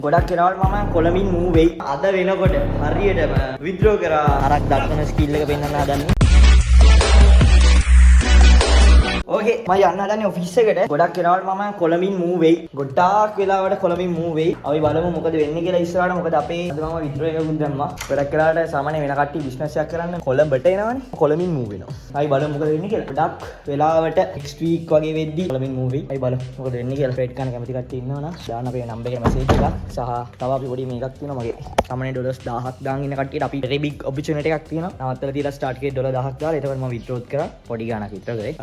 ගොඩක් වෙනවට මම කොළඹින් මූව් වෙයි. අද වෙනකොට හරියටම විද්‍රෝ කරා අරක් දක්වන ස්කිල් එක පෙන්වන්න හදන්නේ. ඕකේ මම යන්න හදන්නේ ඔෆිස් එකට. ගොඩක් වෙනවට මම කොළඹින් මූව් වෙයි. ගොඩාක් වෙලාවට කොළඹින් මූව් වෙයි. අපි බලමු මොකද වෙන්නේ කියලා ඉස්සරහට. මොකද අපේ අද මම විද්‍රෝ එකකුත් දැම්මා. ගොඩක් වෙලාවට සාමාන්‍ය වෙන කට්ටිය බිස්නස් එකක් කරන්න කොළඹට එනවනේ. කොළඹින් මූව් වෙනවා. අපි බලමු මොකද වෙන්නේ කියලා. ගොඩක් වෙලාවට next week වගේ වෙද්දි කොළඹින් මූව් වෙයි. අපි බලමු මොකද වෙන්නේ කියලා. ෆ්‍රේට් කරන කැමති කට්ටිය ඉන්නවනම් දාන්න අපේ නම්බර් එකට මැසේජ් එකක් සහ තව අපි පොඩි මේකක් තියෙනවා මගේ. සාමාන්‍ය ඩොලර්ස් 1000ක් දාන් ඉන්න කට්ටියට අපි very big opportunity එකක් තියෙනවා. නවත්තලා තියලා start එකේ ඩොලර් 1000ක් දාලා ඒකට මම withdraw කරා. පොඩි ගාණක් විතර කරේ.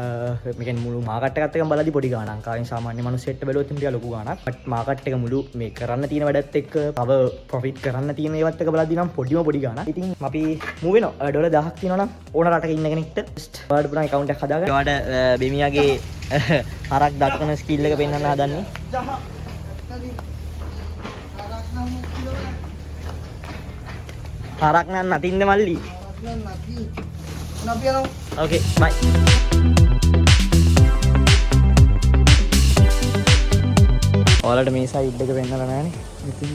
මේකෙන් මුළු මාකට් එකත් එක්කම බලද්දි පොඩි ගාණක්. කායින් සාමාන්‍ය මිනිස්සුන්ට බැලුවොත් ඉතින් ලොකු ගාණක්. බට් මාකට් එක මුළු මේ කරන්න තියෙන වැඩත් එක්ක තව ප්‍රොෆිට් කරන්න තියෙන ඒවත් එක බලද්දි නම් පොඩිම පොඩි ගාණක්. ඉතින් අපි move වෙනවා. ඩොලර් 1000ක් තියෙනවා නම් ඕන රටක ඉන්න කෙනෙක්ට just වර්ඩ් පුරා account එකක් හදාගන්න. ඒවට බෙමියාගේ හරක් දක්වන ස්කිල් එක පෙන්වන්න හදන්නේ. හරක් නම් නතින්ද මල්ලි? Okay, bye. ඔයාලට මේ සයිඩ් එක වෙන්නලා නැහනේ. ඉතින්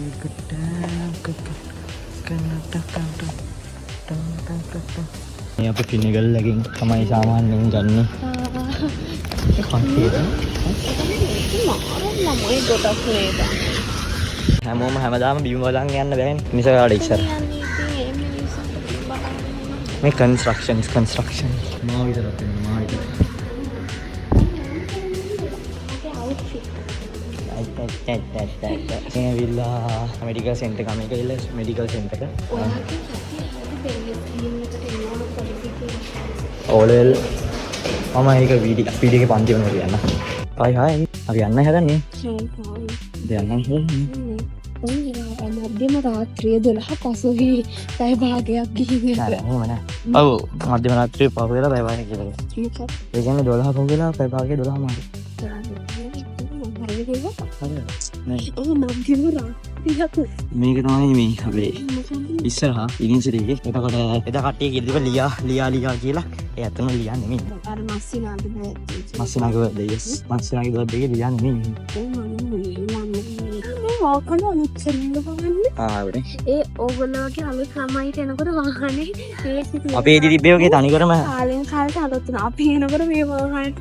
මේ අපි ෆිනිගල් එකෙන් තමයි සාමාන්‍යයෙන් ගන්න. හැමෝම හැමදාම බිම බලන් යන්න බෑනේ. මිසකාට ඉස්සර. මේ construction is construction. මා විතරක් නෙමෙයි මා විතර. මේ විල්ලා මෙඩිකල් සෙන්ටර් එක මේක ඉල්ල මෙඩිකල් සෙන්ටර් එක. ඕලෙල් මම ඒක වීඩියෝ එකේ පන්ති වෙනවා කියන්න. Hi hi. අපි යන්න හදන්නේ. දැන් නම් මධ්‍යම රාත්‍රිය 12:05 පැය භාගයක් ගිහින් ඔව් මධ්‍යම රාත්‍රිය පහ වෙලා පැය භාගයක් කියලා. ඒ කියන්නේ 12 පහ වෙලා පැය භාගය 12 මාරු. මේක තමයි මේ අපේ ඉස්සරහා ඉනිසිටි එකේ. එතකොට එදා කට්ටිය කිව්වා ලියා කියලා. ඒ ඇත්තම ලියා නෙමෙයි. අර මස්සිනාගේ දෙයස් මස්සිනාගේ දෙයස් ලියා නෙමෙයි. වාහන අලුත් සෙල්ලම බලන්නේ. ඒ ඕගොල්ලෝගේ අලුත් ළමයිට එනකොට වාහනේ අපේ ඉදිරියේ වගේ තනිකරම කාලෙන් කාලට අලුත් වෙනවා. අපි එනකොට මේ වාහනේට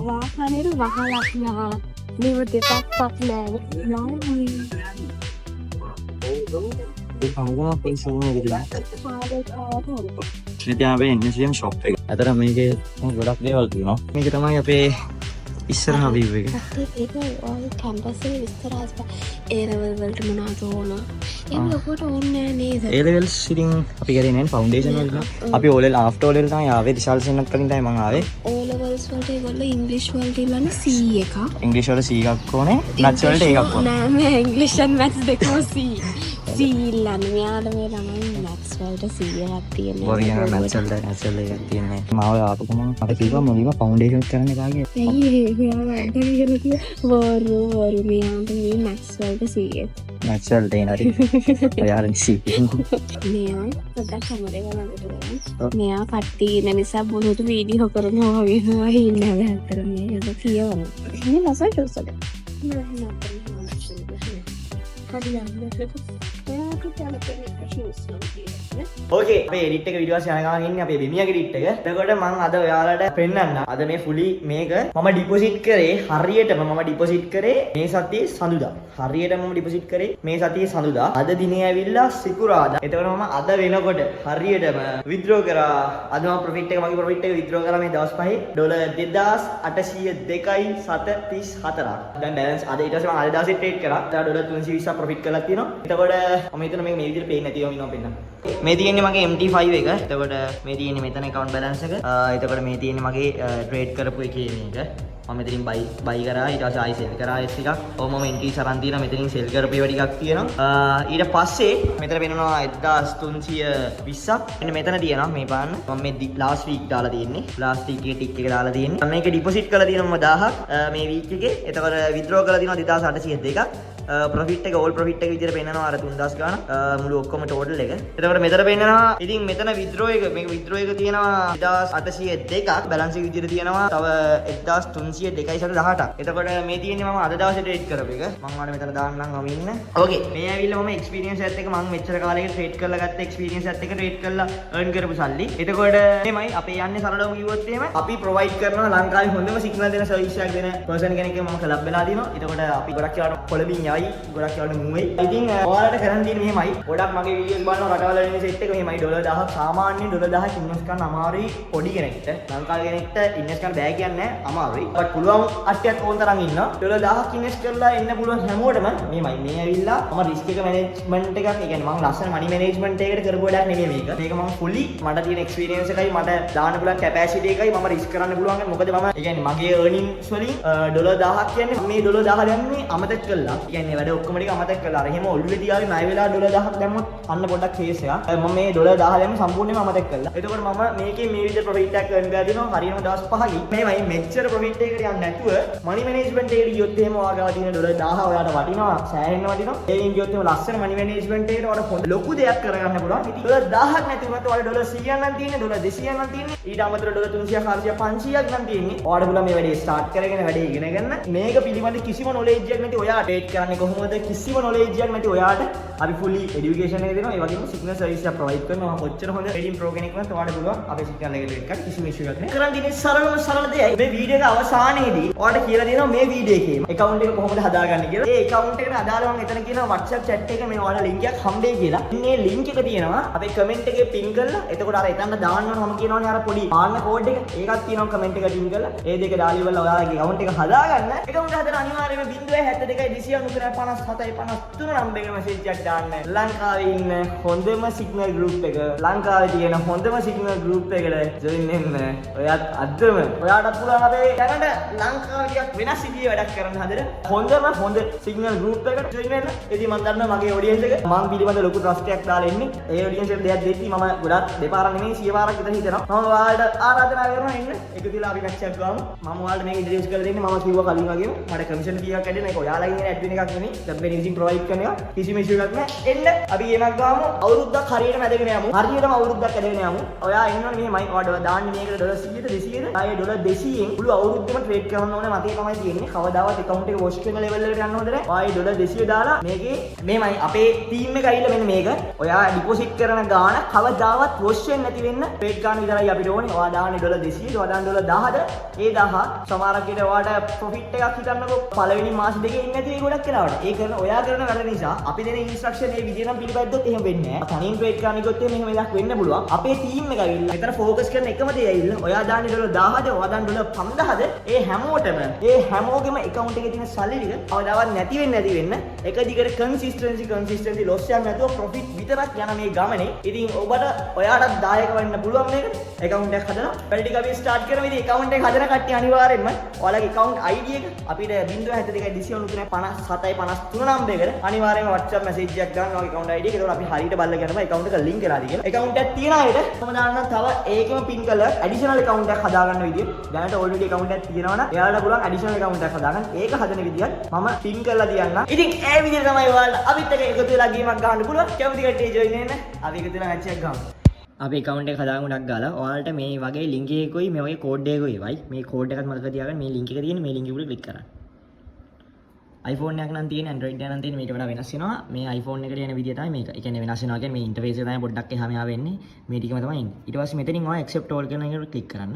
වාහනේට වහලක් නා. මේව දෙකක් නෑ. ඒ පහුවා පොයිසෝනේ විදිහට. ඉතින් අපි ඉන්දියන් ෂොප් එක. අතර මේකේ ගොඩක් දේවල් තියෙනවා. මේක තමයි අපේ ඉස්සරහා view එක. ඒක ඔය කැම්පස් එකේ විස්තර ආස්පා A level වලට මොනවද ඕන? ඒක ලොකුවට ඕනේ නේද? A levels ඉතින් අපි කරේ නෑ ෆවුන්ඩේෂන් වල. අපි O level after O level තමයි ආවේ. විශාල සෙන්නක් කලින් තමයි මම ආවේ. O levels වලට ඒගොල්ලෝ ඉංග්‍රීසි වලට ඉල්ලන්නේ C එකක්. ඉංග්‍රීසි වල C එකක් ඕනේ. මැත්ස් වලට එකක් ඕනේ. නෑ මේ ඉංග්‍රීසි and මැත්ස් දෙකම C. C ඉල්ලන්නේ. මෙයාට මේ ළමයි මැත්ස් වලට C එකක් තියෙනවා. වරියන මැත්ස් වලට එකක් තියෙනවා. මාව ආපු ගමන් අපිට කිව්වා මොනිව ෆවුන්ඩේෂන් කරන්න එපාගේ. වරු මෙයාට මේ මැත්ස් වලට C එක. මැත්ස් වලට එනරි. ඔයාලා C. මෙයා පොඩ්ඩක් කැමරේ ගන්නට මෙයා කට්ටිය ඉන්න නිසා බොරුට වීඩියෝ කරනවා වගේ ඉන්න හැබැයි මේ ඒක කියවනවා. ඉන්නේ ලස්සන ෂෝස් එක. ඕකේ අපේ එඩිට් එක වීඩියෝ එක යනගමන් ඉන්නේ අපේ බෙමියාගේ එඩිට් එක. එතකොට මම අද ඔයාලට පෙන්නන්න. අද මේ ෆුලි මේක මම ඩිපොසිට් කරේ හරියටම මම ඩිපොසිට් කරේ මේ සතියේ සඳුදා. හරියටම මම ඩිපොසිට් කරේ මේ සතියේ සඳුදා. අද දිනේ ඇවිල්ලා සිකුරාදා. එතකොට මම අද වෙනකොට හරියටම විත්ඩ්‍රෝ කරා. අද මම ප්‍රොෆිට් එක මගේ ප්‍රොෆිට් එක විත්ඩ්‍රෝ කරා මේ දවස් පහේ ඩොලර් 2802.74ක්. දැන් බැලන්ස් අද ඊට පස්සේ මම අද දවසේ ට්‍රේඩ් කරා. ඩොලර් 320ක් ප්‍රොෆිට් කරලා තියෙනවා. එතකොට මම හිතන මේක මේ විදිහට පේන්නේ නැතිවම ඉන්නවා පෙන්නන්න. මේ තියෙන්නේ මගේ MT5 එක. එතකොට මේ තියෙන්නේ මෙතන account balance එක. එතකොට මේ තියෙන්නේ මගේ trade කරපු එකේ මේක. මම මෙතනින් buy කරා ඊට පස්සේ ආයි sell කරා S එකක්. ඔව් මම entries අරන් තියෙනවා මෙතනින් sell කරපු ඒවා ටිකක් තියෙනවා. ඊට පස්සේ මෙතන වෙනවා 1320ක්. මෙන්න මෙතන තියෙනවා මේ බලන්න. මම මේ last week දාලා තියෙන්නේ. last week එකේ tick එක දාලා තියෙන්නේ. මේක deposit කරලා තියෙනවා 1000ක් මේ week එකේ. එතකොට withdraw කරලා තියෙනවා 2802ක්. ප්‍රොෆිට් එක ඕල් ප්‍රොෆිට් එක විදිහට පෙන්නනවා අර 3000 ගාන මුළු ඔක්කොම ටෝටල් එක. එතකොට මෙතන පෙන්නනවා ඉතින් මෙතන විත්ඩ්‍රෝ එක මේක විත්ඩ්‍රෝ එක තියෙනවා 1802ක් බැලන්ස් එක විදිහට තියෙනවා තව 1202.18ක්. එතකොට මේ තියෙන්නේ මම අද දවසේ ට්‍රේඩ් කරපු එක. මම ඔයාලට මෙතන දාන්නම් අමින්න. ඕකේ මේ ඇවිල්ලා මම එක්ස්පීරියන්ස් එකත් එක්ක මම මෙච්චර කාලයකට ට්‍රේඩ් කරලා ගත්ත එක්ස්පීරියන්ස් එකත් එක්ක ට්‍රේඩ් කරලා earn කරපු සල්ලි. එතකොට මේමයි අපේ යන්නේ සරලවම කිව්වොත් එහෙම අපි ප්‍රොවයිඩ් කරනවා ලංකාවේ හොඳම සිග්නල් දෙන සර්විස් එකක් දෙන පර්සන් කෙනෙක් මම ක්ලබ් වෙලා දිනවා. එතකොට අපි ගොඩක් කියලාට කොළඹින් යයි ගොඩක් කියලාට මූ වෙයි. ඉතින් ඔයාලට කරන් තියෙන්නේ මෙහෙමයි. ගොඩක් මගේ වීඩියෝස් බලනවා රටවල ඉන්න සෙට් එක මෙහෙමයි ඩොලර් 1000ක් සාමාන්‍යයෙන් ඩොලර් 1000ක් ඉන්වෙස්ට් කරන්න අමාරුයි පොඩි කෙනෙක්ට. ලංකාවේ කෙනෙක්ට ඉන්වෙස්ට් කරන්න බෑ කියන්නේ අමාරුයි. බට් පුළුවන් අට්ටියක් ඕන තරම් ඉන්නවා. ඩොලර් 1000ක් ඉන්වෙස්ට් කරලා එන්න පුළුවන් හැමෝටම මෙහෙමයි. මේ ඇවිල්ලා මම රිස්ක් එක මැනේජ්මන්ට් එකක් ඒ කියන්නේ මම ලස්සන මනි මැනේජ්මන්ට් එකකට කරපු වැඩක් නෙමෙයි මේක. මේක මම ෆුලි මට තියෙන එක්ස්පීරියන්ස් එකයි මට දාන්න පුළුවන් කැපැසිටි එකයි මම රිස්ක් කරන්න පුළුවන්. මොකද මම ඒ කියන්නේ මගේ earnings වලින් ඩොලර් 1000ක් කියන්නේ මේ ඩොලර් 1000 දැම්මේ අමතක කළා. ඒ කියන්නේ වැඩ ඔක්කොම ටික අමතක කළා. අර එහෙම ඔළුවේ තියාගෙන ණය වෙලා ඩොලර් 1000ක් දැම්මොත් අන්න පොඩ්ඩක් කේස් එකක්. මම මේ ඩොලර් 1000 දැම්ම සම්පූර්ණයෙන්ම අමතක කළා. එතකොට මම මේකේ මේ විදිහට ප්‍රොෆිට් එකක් earn කරලා දෙනවා හරියටම දවස් 5කින්. මේවයි මෙච්චර ප්‍රොෆිට් එකකට යන්නේ නැතුව මනි මැනේජ්මන්ට් එකට ගියොත් එහෙම ඔයාගාව තියෙන ඩොලර් 1000 ඔයාලට වටිනවා සෑහෙන්න වටිනවා. ඒකින් ගියොත් එහෙම ලස්සන මනි මැනේජ්මන්ට් එකට ඔයාලට හොඳ ලොකු දෙයක් කරගන්න පුළුවන්. ඉතින් ඩොලර් 1000ක් නැති වුණත් ඔයාලට ඩොලර් 100ක් නම් තියෙන්නේ ඩොලර් 200ක් නම් තියෙන්නේ. ඊට අමතරව ඩොලර් 300 400 500ක් නම් තියෙන්නේ. ඔයාලට පුළුවන් මේ වැඩේ ස්ටාර්ට් කරගෙන වැඩේ ඉගෙන ගන්න. මේක පිළිබඳ කිසිම knowledge එකක් නැති ඔයා ට්‍රේඩ් කරන්නේ කොහොමද කිසිම knowledge එකක් නැති ඔයාට අපි fully education එක දෙනවා. ඒ වගේම signal service එක provide කරනවා. මම කොච්චර හොඳ trading pro කෙනෙක් වුණත් ඔයාලට පුළුවන් අපේ signal එක ට්‍රේඩ් කරන්න කිසිම issue එකක් නැහැ. කරන් දිනේ සරල දෙයයි. මේ වීඩියෝ එක අවසානයේදී ඔයාලට කියලා දෙනවා මේ වීඩියෝ එකේම account එක කොහොමද හදාගන්නේ කියලා. ඒ account එකට අදාළව මම එතන කියනවා WhatsApp chat එක මේ ඔයාලා link එකක් හම්බෙයි කියලා. මේ link එක තියෙනවා අපේ comment එකේ pin කරලා එතකොට අර එතනට දාන්න ඕන මම කියනවානේ අර පොඩි පාන්න code එක. ඒකත් තියෙනවා comment එකට pin කරලා. ඒ දෙක දාලා ඉවරලා ඔයාලගේ account එක හදාගන්න. account හදලා අනිවාර්යයෙන්ම 0.72 නම්බරයක message එකක් දාන්න. ලංකාවේ ඉන්න හොඳම signal group එක ලංකාවේ තියෙන හොඳම signal group එකට join වෙන්න. ඔයාත් අදම ඔයාටත් පුළුවන් අපේ දැනට ලංකාවේ ටිකක් වෙනස් විදිහේ වැඩක් කරන්න හදන හොඳ signal group එකට join වෙන්න. ඉතින් මම දන්නවා මගේ audience එක මම පිළිබඳ ලොකු trust එකක් දාලා ඉන්නේ. ඒ audience එකට දෙයක් දෙද්දි මම ගොඩක් දෙපාරක් නෙමෙයි 100 පාරක් විතර හිතනවා. මම ඔයාලට ආරාධනා කරනවා ඉන්න. එකතු වෙලා අපි match එකක් ගමු. මම ඔයාලට මේක introduce කරලා දෙන්නේ. මම කිව්වා කලින් වගේම මට commission කීයක් ඇදෙන එක ඔයාලගෙන් එන admin එකක් නෙමෙයි. club managing provide කරන එක කිසිම issue එකක් නැහැ. එන්න අපි ගේමක් ගාමු. අවුරුද්දක් හරියටම ඇදගෙන යමු. හරියටම අවුරුද්දක් ඇදගෙන යමු. ඔයා ඉන්නවනේ මෙහෙමයි. ඔයාට දාන්නේ මේකට ඩොලර් 100ට 200ට. ආයේ ඩොලර් 200න් මුළු අවුරුද්දෙම ට්‍රේඩ් කරන්න ඕනේ මතේ තමයි තියෙන්නේ. කවදාවත් account එක wash කරන level එකට යන්න හොඳ නැහැ. ආයේ ඩොලර් 200 දාලා මේකේ මෙහෙමයි අපේ team එක ඇවිල්ලා මෙන්න මේක. ඔයා deposit කරන ගාණ කවදාවත් wash වෙන්නේ නැති වෙන්න ට්‍රේඩ් ගාණ විතරයි අපිට ඕනේ. ඔයා දාන්නේ ඩොලර් 200ට. ඔයා දාන්නේ ඩොලර් 1000ට. ඒ 1000 සමහරක් විට ඔයාට profit එකක් හිතන්නකෝ පළවෙනි මාස දෙකේ ඉන්නේ නැති වෙයි ගොඩක් වෙලාවට. ඒ කරන ඔයා කරන වැඩ නිසා අපි දෙන instruction මේ විදිහට නම් පිළිපැද්දොත් එහෙම වෙන්නේ නැහැ. තනියෙන් ට්‍රේඩ් කරන්න ගියොත් එහෙම එකක් වෙන්න පුළුවන්. අපේ team එක ඇවිල්ලා මෙතන focus කරන එකම දේ ඇවිල්ලා ඔයා දාන්නේ ඩොලර් 1000ද ඔයා දාන්නේ ඩොලර් 5000ද ඒ හැමෝගෙම account එකේ තියෙන සල්ලි ටික කවදාවත් නැති වෙන්න එක දිගට consistency loss එකක් නැතුව profit විතරක් යන මේ ගමනේ ඉතින් ඔබට ඔයාටත් දායක වෙන්න පුළුවන් මේකට account එකක් හදලා වැඩ ටික අපි start කරමු. ඉතින් account එක හදන කට්ටිය අනිවාර්යෙන්ම ඔයාලගේ account ID එක අපිට 0.72 නම්බරයකට අනිවාර්යෙන්ම WhatsApp message එකක් දාන්න ඔයාගේ account ID එක. ඒකෝර අපි හරියට බලලා කරනවා account එක link කරලාද කියලා. account එකක් තියන අයට මම දාන්නම් තව ඒකෙම pin කරලා additional account එකක් හදාගන්න විදිය. දැනට already account එකක් තියෙනවා නම් එයාලට පුළුවන් additional account එකක් හදාගන්න. ඒක හදන විදියත් මම pin කරලා තියන්නම්. ඉතින් ඒ විදිහට තමයි ඔයාලට අපිත් එක්ක එකතු වෙලා ගේමක් ගන්න පුළුවන්. කැමති කට්ටිය join වෙන්න. අපි එකතු වෙලා match එකක් ගමු. අපි account එක හදාගමු ඩක් ගාලා. ඔයාලට මේ වගේ link එකකුයි මේ වගේ code එකකුයි වයි. මේ code එකත් මතක තියාගන්න. මේ link එක තියෙන මේ link එක උඩ click කරන්න. iPhone එකක් නම් තියෙන Android එකක් නම් තියෙන මේකට වඩා වෙනස් වෙනවා. මේ iPhone එකට යන විදිය තමයි මේක. ඒ කියන්නේ වෙනස් වෙනවා කියන්නේ මේ interface එක තමයි පොඩ්ඩක් එහා මෙහා වෙන්නේ. මේ ටිකම තමයි ඉන්නේ. ඊට පස්සේ මෙතනින් ඔයා accept all කියන එකට click කරන්න.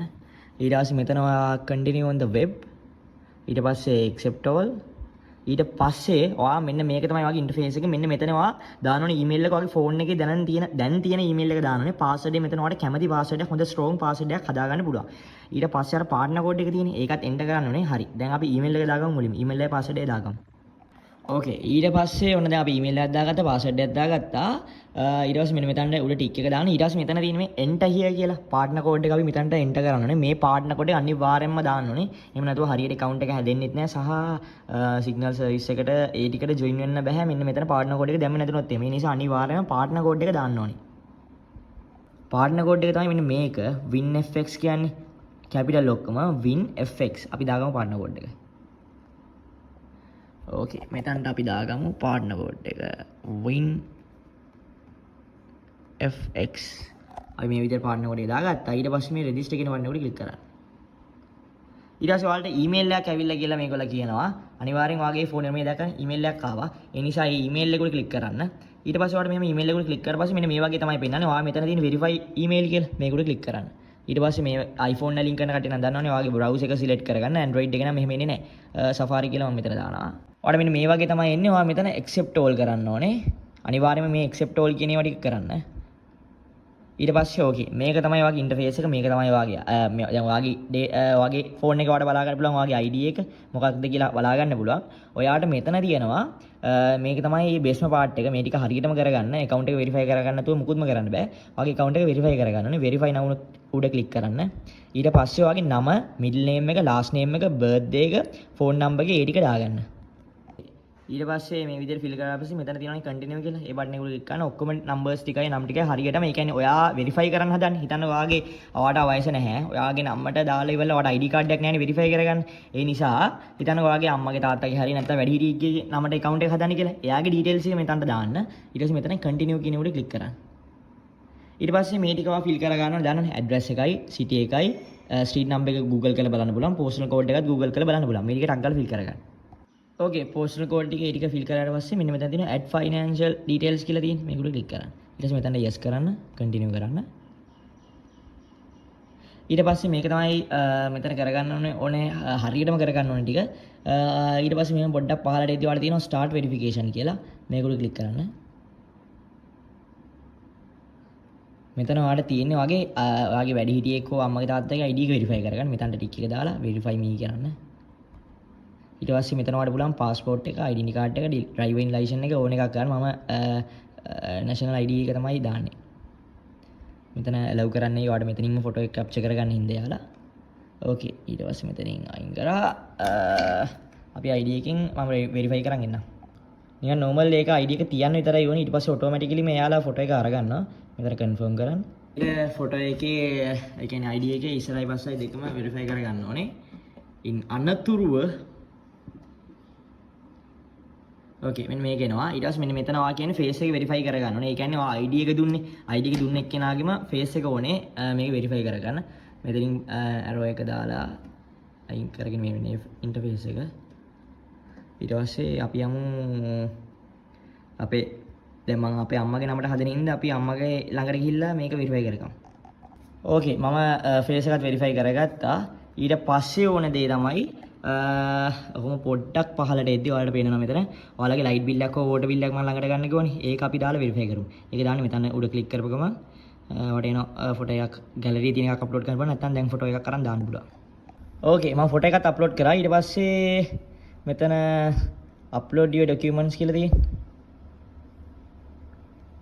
ඊට පස්සේ මෙතන ඔයා continue on the web. ඊට පස්සේ accept all. ඊට පස්සේ ඔයා මෙන්න මේක තමයි ඔයාගේ interface එක. මෙන්න මෙතන ඔයා දාන්න ඕනේ email එක ඔයාගේ phone එකේ දැන් තියෙන email එක දාන්න ඕනේ. password එක මෙතන ඔයාලට කැමති password එකක් හොඳ strong password එකක් හදාගන්න පුළුවන්. ඊට පස්සේ අර partner code එක තියෙන්නේ ඒකත් enter කරන්න ඕනේ. හරි. දැන් අපි email එක දාගමු මුලින්ම. email එකේ password එක දාගමු. ඕකේ ඊට පස්සේ ඔන්න දැන් අපි ඊමේල් එකක් දාගත්තා පාස්වර්ඩ් එකක් දාගත්තා ඊට පස්සේ මෙන්න මෙතනට උඩ ටික් එක දාන්න ඊට පස්සේ මෙතන තියෙන මේ enter here කියලා පාර්ට්නර් කෝඩ් එක අපි මෙතනට enter කරන්න ඕනේ මේ පාර්ට්නර් කෝඩ් එක අනිවාර්යයෙන්ම දාන්න ඕනේ එහෙම නැතුව හරියට account එක හැදෙන්නෙත් නැහැ සහ signal service එකට ඒ ටිකට join වෙන්න බෑ මෙන්න මෙතන පාර්ට්නර් කෝඩ් එක දැම්ම නැතුනොත් මේ නිසා අනිවාර්යයෙන්ම පාර්ට්නර් කෝඩ් එක දාන්න ඕනේ පාර්ට්නර් කෝඩ් එක තමයි මෙන්න මේක winfx කියන්නේ capital ඔක්කොම winfx අපි දාගමු පාර්ට්නර් කෝඩ් එක ඕකේ මෙතනට අපි දාගමු පාර්ට්නර් කෝඩ් එක win fx අපි මේ විදිහට පාර්ට්නර් කෝඩ් එක දාගත්තා. ඊට පස්සේ මේ රෙජිස්ටර් කියන බටන් එකට ක්ලික් කරන්න. ඊට පස්සේ ඔයාලට ඊමේල් එකක් ඇවිල්ලා කියලා මේගොල්ලෝ කියනවා අනිවාර්යෙන් ඔයාගේ ෆෝන් එකේ මේ දැක්කම ඊමේල් එකක් ආවා. ඒ නිසා මේ ඊමේල් එකට ක්ලික් කරන්න. ඊට පස්සේ ඔයාලට මෙහෙම ඊමේල් එකට ක්ලික් කරලා පස්සේ මෙන්න මේ වගේ තමයි පෙන්නන්නේ. ඔයා මෙතන තියෙන verify email කියලා මේකට ක්ලික් කරන්න. ඊට පස්සේ මේ iPhone එක ලින්ක් කරන කට්ටිය නම් දන්නවනේ ඔයාගේ browser එක select කරගන්න. Android එක නම් මෙහෙම එන්නේ නැහැ. Safari කියලා මම මෙතන දානවා. ඔයාලට මෙන්න මේ වගේ තමයි එන්නේ. ඔයා මෙතන accept all කරන්න ඕනේ. අනිවාර්යයෙන්ම මේ accept all කියන ඒවා ටික කරන්න. ඊට පස්සේ ඕකේ මේක තමයි ඔයාගේ ඉන්ටර්ෆේස් එක මේක තමයි ඔයාගේ දැන් ඔයාගේ ෆෝන් එක වල බලා ගන්න පුළුවන් ඔයාගේ ID එක මොකක්ද කියලා බලා ගන්න පුළුවන්. ඔයාට මෙතන තියෙනවා මේක තමයි මේ බේස්ම පාර්ට් එක මේ ටික හරියටම කරගන්න account එක verify කරගන්න නැතුව මුකුත්ම කරන්න බෑ. ඔයාගේ account එක verify කරගන්න ඕනේ. verify now උඩ click කරන්න. ඊට පස්සේ ඔයාගේ නම middle name එක last name එක birthday එක phone number එක ඒ ටික දාගන්න. ඊට පස්සේ මේ විදිහට ෆිල් කරලා පස්සේ මෙතන තියෙනවානේ කන්ටිනියු කියලා. ඒ බටන් එක උඩ ක්ලික් කරන ඔක්කොම නම්බර්ස් ටිකයි නම් ටිකයි හරියටම ඒ කියන්නේ ඔයා වෙරිෆයි කරන්න හදන්නේ. හිතන්න ඔයාගේ ඔයාට වයස නැහැ. ඔයාගේ නම්බරට දාලා ඉවරලා ඔයාට ID කාඩ් එකක් නැහැනේ වෙරිෆයි කරගන්න. ඒ නිසා හිතන්න ඔයාගේ අම්මගේ තාත්තගේ හරිය නැත්නම් වැඩිහිටියෙක්ගේ නමට account එක හදන්නේ කියලා. එයාගේ details එක මෙතනට දාන්න. ඊට පස්සේ මෙතන කන්ටිනියු කියන උඩ ක්ලික් කරන්න. ඊට පස්සේ මේ ටික ඔයා ෆිල් කර ගන්නවා. දන්නවනේ ඇඩ්‍රස් එකයි, සිටි එකයි, ස්ට්‍රීට් නම්බර් එක Google කරලා බලන්න පුළුවන්. පෝස්ටල් කෝඩ් එකත් Google කරලා බලන්න පුළුවන්. මේ ටික ටක් ගාලා ෆිල් කරගන්න. ඕකේ පෝස්ටල් කෝඩ් ටික ඒ ටික ෆිල් කරාට පස්සේ මෙන්න මෙතන තියෙනවා add financial details කියලා තියෙන මේක උඩ ක්ලික් කරන්න. ඊට පස්සේ මෙතන yes කරන්න continue කරන්න. ඊට පස්සේ මේක තමයි මෙතන කරගන්න ඕනේ හරියටම කරගන්න ඕනේ ටික. ඊට පස්සේ මෙහෙම පොඩ්ඩක් පහළට එද්දී ඔයාලට තියෙනවා start verification කියලා. මේක උඩ ක්ලික් කරන්න. මෙතන ඔයාලට තියෙන්නේ ඔයාගේ වැඩිහිටියෙක් හෝ අම්මගේ තාත්තගේ ID එක verify කරගන්න. මෙතනට ටික් එක දාලා verify me කරන්න. ඊට පස්සේ මෙතන ඔයාලට පුළුවන් passport එක, identity card එක, driving license එක ඕන එකක් ගන්න. මම national ID එක තමයි දාන්නේ. මෙතන allow කරන්නේ ඔයාලට මෙතනින්ම photo එක capture කරගන්න හින්දා යාලා. ඕකේ ඊට පස්සේ මෙතනින් අයින් කරා අපි ID එකෙන් මම verify කරන් එන්නම්. නිකන් normal එක ID එක තියන්න විතරයි ඕනේ. ඊට පස්සේ automatically මෙයාලා photo එක අරගන්නවා. මෙතන confirm කරන්න. ඊට photo එකේ ඒ කියන්නේ ID එකේ ඉස්සරහයි පස්සයි දෙකම verify කරගන්න ඕනේ. ඉන් අනතුරුව ඕකේ මෙන්න මේක එනවා. ඊට පස්සේ මෙන්න මෙතන ඔයා කියන්නේ face එක verify කරගන්න ඕනේ. ඒ කියන්නේ ඔයා ID එක දුන්නේ. ID එක දුන්න එක්කෙනාගේම face එක ඕනේ මේක verify කරගන්න. මෙතනින් arrow එක දාලා අයින් කරගෙන මේ interface එක. ඊට පස්සේ අපි යමු අපේ දැන් මම අපේ අම්මගේ නමට හදන ඉඳන් අපි අම්මගේ ළඟට ගිහිල්ලා මේක verify කරගමු. ඕකේ මම face එකත් verify කරගත්තා. ඊට පස්සේ ඕන දේ තමයි ඔහොම පොඩ්ඩක් පහලට එද්දි ඔයාලට පේනවා මෙතන ඔයාලගේ ලයිට් බිල් එකක් හෝ වෝටර් බිල් එකක් මම ළඟට ගන්න කිව්වනේ. ඒක අපි දාලා වෙරිෆයි කරමු. ඒක දාන්නේ මෙතන උඩ ක්ලික් කරපු ගමන් ඔයාලට එන ෆොටෝ එකක් ගැලරි තියෙන එකක් අප්ලෝඩ් කරන්න පුළුවන්. නැත්නම් දැන් ෆොටෝ එකක් අරන් දාන්න පුළුවන්. ඕකේ මම ෆොටෝ එකත් අප්ලෝඩ් කරා. ඊට පස්සේ මෙතන upload your documents කියලා තියෙන්නේ.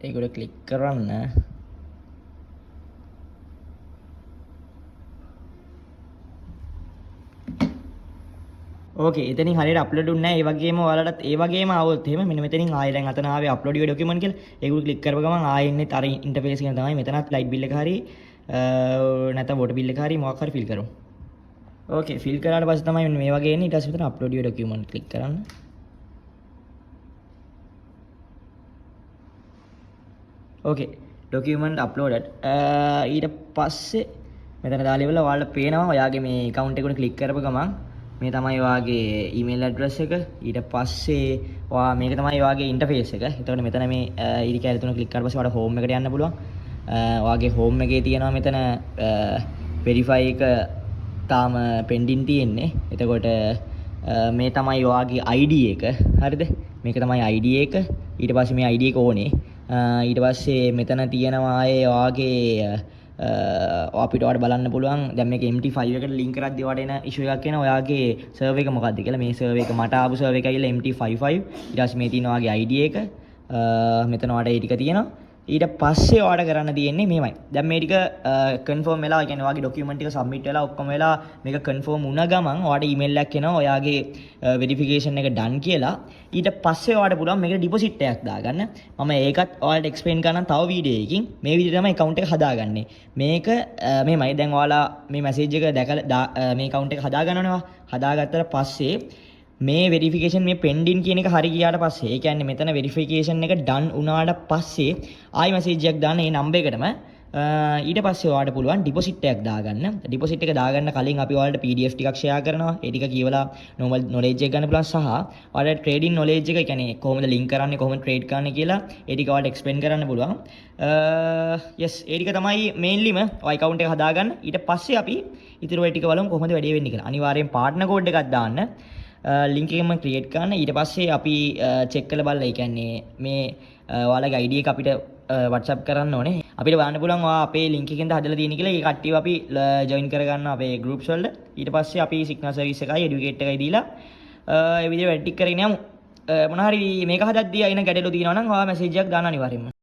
ඒක උඩ ක්ලික් කරන්න. ඕකේ එතනින් හරියට අප්ලෝඩ් උන්නේ නැහැ. ඒ වගේම ඔයාලටත් ඒ වගේම ආවොත් එහෙම මෙන්න මෙතනින් ආයෙ දැන් අතන ආවේ අප්ලෝඩ් your document කියලා. ඒක උඩ ක්ලික් කරපුව ගමන් ආයෙ ඉන්නේ අර ඉන්ටර්ෆේස් එක තමයි. මෙතනත් ලයිට් බිල් එක හරි නැත්නම් වෝටර් බිල් එක හරි මොකක් හරි ෆිල් කරමු. ඕකේ ෆිල් කරාට පස්සේ තමයි මේ වගේ එන්නේ. ඊට පස්සේ මෙතන අප්ලෝඩ් your document ක්ලික් කරන්න. ඕකේ document uploaded. ඊට පස්සේ මෙතන දාලා ඉවරලා ඔයාලට පේනවා ඔයාගේ මේ account එක උඩ ක්ලික් කරපුව ගමන් මේ තමයි ඔයාගේ email address එක. ඊට පස්සේ ඔයා මේක තමයි ඔයාගේ interface එක. එතකොට මෙතන මේ ඉරි කැලේ තුන ක්ලික් කරලා පස්සේ ඔයාලට home එකට යන්න පුළුවන්. ඔයාගේ home එකේ තියෙනවා මෙතන verify එක තාම pending තියෙන්නේ. එතකොට මේ තමයි ඔයාගේ ID එක. හරිද? මේක තමයි ID එක. ඊට පස්සේ මේ ID එක ඕනේ. ඊට පස්සේ මෙතන තියෙනවා ආයේ ඔයාගේ අපිට ඔයාලට බලන්න පුළුවන් දැන් මේක MT5 එකට ලින්ක් කරද්දී ඔයාලට එන ඉෂුව එකක් එනවා ඔයාගේ සර්වර් එක මොකක්ද කියලා. මේ සර්වර් එක මට ආපු සර්වර් එක ඇවිල්ලා MT55. ඊට පස්සේ මේ තියෙනවා ඔයාගේ ID එක. මෙතන ඔයාලට ඒ ටික තියෙනවා. ඊට පස්සේ ඔයාලට කරන්න තියෙන්නේ මේමයි. දැන් මේ ටික කන්ෆර්ම් වෙලා, ඒ කියන්නේ ඔයාගේ ડોකියුමන්ට් ටික සබ්මිට් වෙලා ඔක්කොම වෙලා මේක කන්ෆර්ම් වුණ ගමන් ඔයාලට ඊමේල් එකක් එනවා ඔයාගේ වෙරිෆිකේෂන් එක done කියලා. ඊට පස්සේ ඔයාලට පුළුවන් මේකට ඩිපොසිට් එකක් දාගන්න. මම ඒකත් ඔයාලට එක්ස්ප්ලেইন කරනම් තව වීඩියෝ එකකින්. මේ විදිහට තමයි account එක හදාගන්නේ. මේක මේමයි දැන් ඔයාලා මේ මැසේජ් එක දැකලා මේ account එක හදාගන්නවනේ. හදාගත්තට පස්සේ මේ වෙරිෆිකේෂන් මේ පෙන්ඩින් කියන එක හරි ගියාට පස්සේ ඒ කියන්නේ මෙතන වෙරිෆිකේෂන් එක ඩන් වුණාට පස්සේ ආයි මැසේජ් එකක් දාන්න මේ නම්බර් එකටම ඊට පස්සේ ඔයාලට පුළුවන් ඩිපොසිට් එකක් දාගන්න. ඩිපොසිට් එක දාගන්න කලින් අපි ඔයාලට PDF ටිකක් ෂෙයා කරනවා. ඒ ටික කියවලා normal knowledge එක ගන්න පුළුවන් සහ ඔයාලට trading knowledge එක කියන්නේ කොහොමද link කරන්නේ කොහොමද trade කරන්නේ කියලා ඒ ටික ඔයාලට explain කරන්න පුළුවන්. yes ඒ ටික තමයි mainlyම ඔය account එක හදාගන්න. ඊට පස්සේ අපි ඉතුරු වෙයි ටික බලමු කොහොමද වැඩේ වෙන්නේ කියලා. අනිවාර්යෙන් partner code එකක් දාන්න. link එකම create කරන්න. ඊට පස්සේ අපි check කරලා බලලා ඒ කියන්නේ මේ ඔයාලගේ ID එක අපිට WhatsApp කරන්න ඕනේ. අපිට බලන්න පුළුවන් ඔයා අපේ link එකෙන්ද හදලා තියෙන කියලා. ඒ කට්ටියව අපි join කරගන්නවා අපේ groups වලට. ඊට පස්සේ අපි signal service එකයි educate එකයි දීලා ඒ විදිහට වැඩ ටික කරගෙන යමු. මොන හරි මේක හදද්දී අයින ගැටලු තියෙනවා නම් ඔයා message එකක් දාන්න අනිවාර්යෙන්ම.